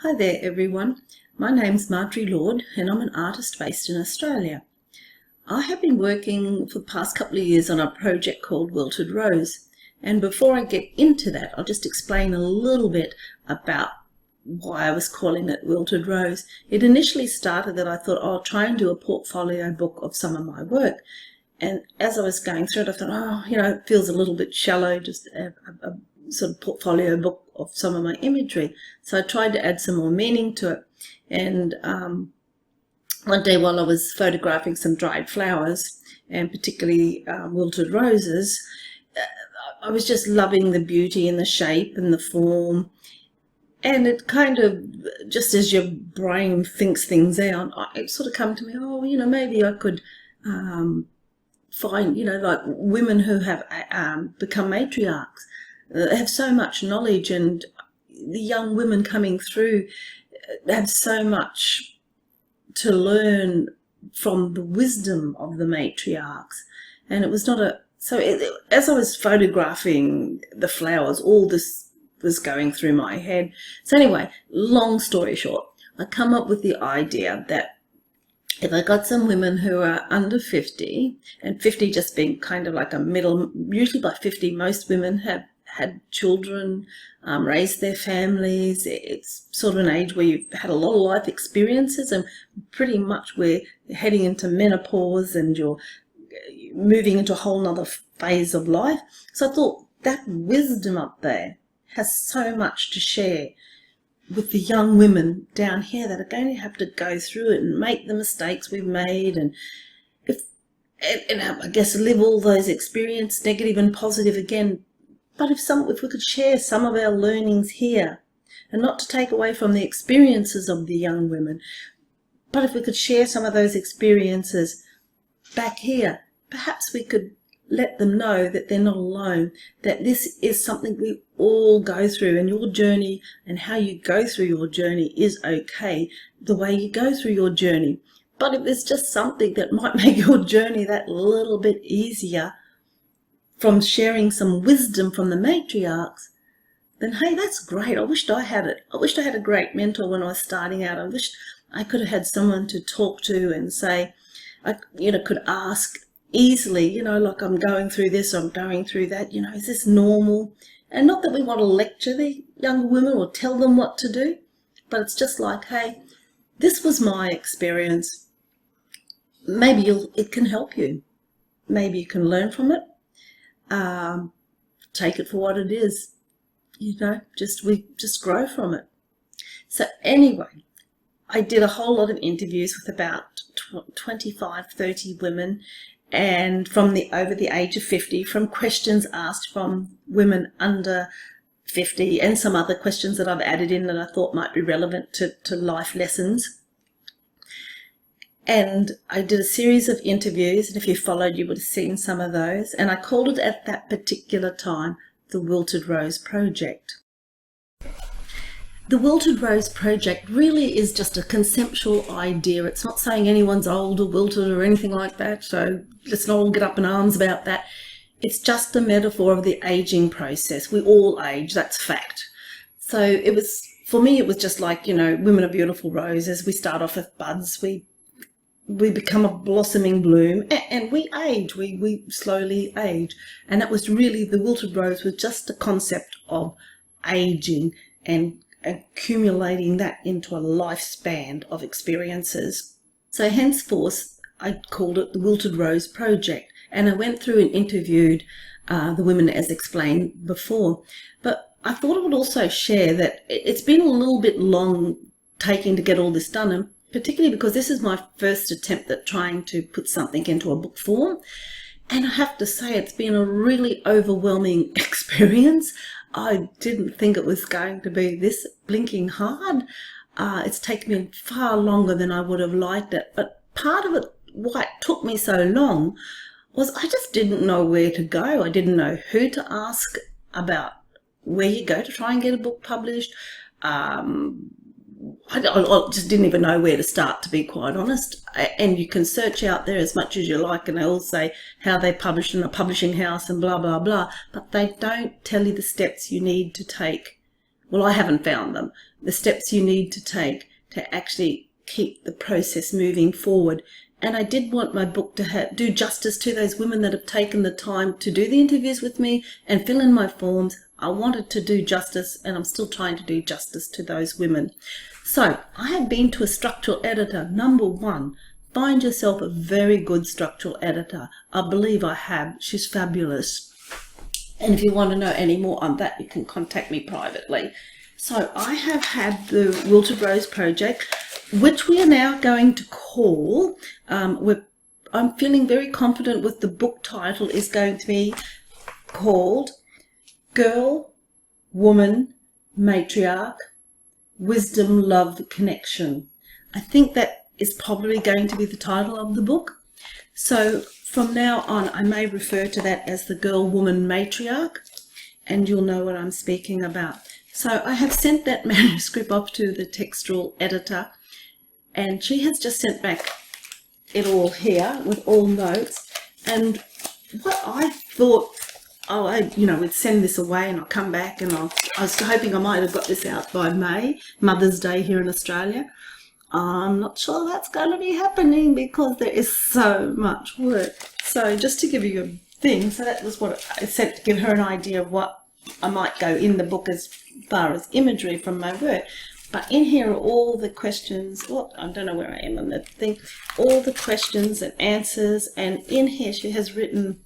Hi there everyone, my name's Marjorie and I'm an artist based in Australia. I have been working for the past couple of years on a project called Wilted Rose, and before I get into that I'll just explain a little bit about why I was calling it Wilted Rose. It initially started that I thought I'll try and do a portfolio book of some of my work, and as I was going through it I thought, it feels a little bit shallow, just a sort of portfolio book of some of my imagery. So I tried to add some more meaning to it. And one day while I was photographing some dried flowers, and particularly wilted roses, I was just loving the beauty and the shape and the form. And it kind of, just as your brain thinks things out, it sort of come to me, maybe I could find, like women who have become matriarchs, have so much knowledge, and the young women coming through have so much to learn from the wisdom of the matriarchs. And it was not as I was photographing the flowers, all this was going through my head. So anyway, long story short, I come up with the idea that if I got some women who are under 50, and 50 just being kind of like a middle, usually by 50 most women have had children, raised their families. It's sort of an age where you've had a lot of life experiences, and pretty much we're heading into menopause and you're moving into a whole nother phase of life. So I thought that wisdom up there has so much to share with the young women down here that are going to have to go through it and make the mistakes we've made, and I guess live all those experiences, negative and positive again. But if we could share some of our learnings here, and not to take away from the experiences of the young women, but if we could share some of those experiences back here, perhaps we could let them know that they're not alone, that this is something we all go through, and your journey and how you go through your journey is okay, the way you go through your journey. But if there's just something that might make your journey that little bit easier from sharing some wisdom from the matriarchs, then hey, that's great. I wished I had it. I wished I had a great mentor when I was starting out. I wished I could have had someone to talk to and say, I could ask easily, like I'm going through this, I'm going through that, is this normal? And not that we want to lecture the younger women or tell them what to do, but it's just like, hey, this was my experience. Maybe it can help you. Maybe you can learn from it. Take it for what it is, we just grow from it. So anyway, I did a whole lot of interviews with about 25, 30 women, and from over the age of 50, from questions asked from women under 50, and some other questions that I've added in that I thought might be relevant to life lessons. And I did a series of interviews, and if you followed, you would have seen some of those. And I called it at that particular time the Wilted Rose Project. The Wilted Rose Project really is just a conceptual idea. It's not saying anyone's old or wilted or anything like that, so let's not all get up in arms about that. It's just a metaphor of the aging process. We all age, that's fact. So for me, it was just like, women are beautiful roses. We start off with buds, we become a blossoming bloom, and we age, we slowly age. And that was really, the Wilted Rose was just a concept of aging and accumulating that into a lifespan of experiences. So henceforth, I called it the Wilted Rose Project, and I went through and interviewed the women as explained before. But I thought I would also share that it's been a little bit long taking to get all this done, and particularly because this is my first attempt at trying to put something into a book form. And I have to say, it's been a really overwhelming experience. I didn't think it was going to be this blinking hard. It's taken me far longer than I would have liked it. But part of it, why it took me so long, was I just didn't know where to go. I didn't know who to ask about where you go to try and get a book published. I just didn't even know where to start, to be quite honest. And you can search out there as much as you like, and they all say how they publish in a publishing house and blah, blah, blah, but they don't tell you the steps you need to take well, I haven't found them, the steps you need to take to actually keep the process moving forward. And I did want my book to do justice to those women that have taken the time to do the interviews with me and fill in my forms. I wanted to do justice, and I'm still trying to do justice to those women. So I have been to a structural editor. Number one, find yourself a very good structural editor. I believe I have. She's fabulous. And if you want to know any more on that, you can contact me privately. So I have had the Wilted Rose project, which we are now going to call, I'm feeling very confident with the book title is going to be called Girl, Woman, Matriarch, Wisdom, Love, Connection. I think that is probably going to be the title of the book. So from now on, I may refer to that as the Girl, Woman, Matriarch, and you'll know what I'm speaking about. So I have sent that manuscript off to the textual editor, and she has just sent back it all here with all notes. And what I thought, we'd send this away and I'll come back, and I was hoping I might have got this out by May, Mother's Day here in Australia. I'm not sure that's going to be happening because there is so much work. So just to give you a thing, so that was what I said, to give her an idea of what I might go in the book as far as imagery from my work. But in here are all the questions, I don't know where I am on the thing, all the questions and answers, and in here she has written,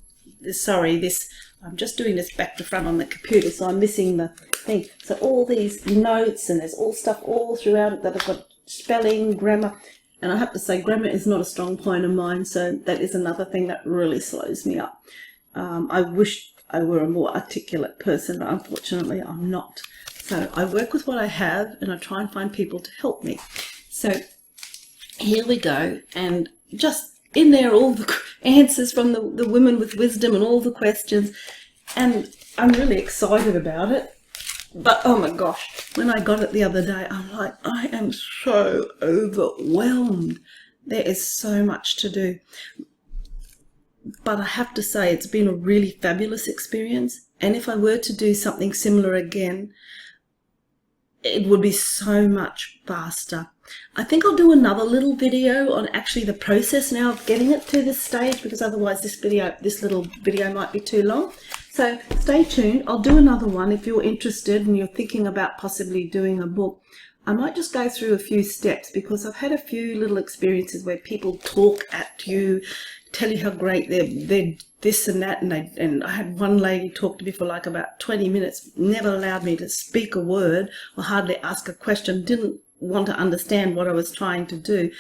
I'm just doing this back to front on the computer, so I'm missing the thing. So all these notes, and there's all stuff all throughout it that I've got spelling, grammar, and I have to say grammar is not a strong point of mine, so that is another thing that really slows me up. I wish I were a more articulate person, but unfortunately I'm not. So I work with what I have, and I try and find people to help me. So here we go, and just in there all the answers from the women with wisdom and all the questions, and I'm really excited about it. But oh my gosh, when I got it the other day, I'm like, I am so overwhelmed. There is so much to do. But I have to say, it's been a really fabulous experience, and if I were to do something similar again, it would be so much faster. I think I'll do another little video on actually the process now of getting it to this stage, because otherwise this little video might be too long. So stay tuned. I'll do another one if you're interested and you're thinking about possibly doing a book. I might just go through a few steps, because I've had a few little experiences where people talk at you, tell you how great they're this and that, and I had one lady talk to me for like about 20 minutes, never allowed me to speak a word or hardly ask a question, didn't want to understand what I was trying to do.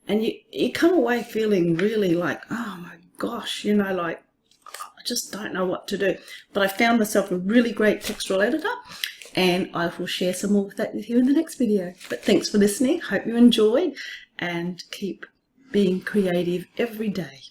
And you come away feeling really like, oh my gosh, like, I just don't know what to do. But I found myself a really great textual editor, and I will share some more of that with you in the next video. But thanks for listening. Hope you enjoyed, and keep being creative every day.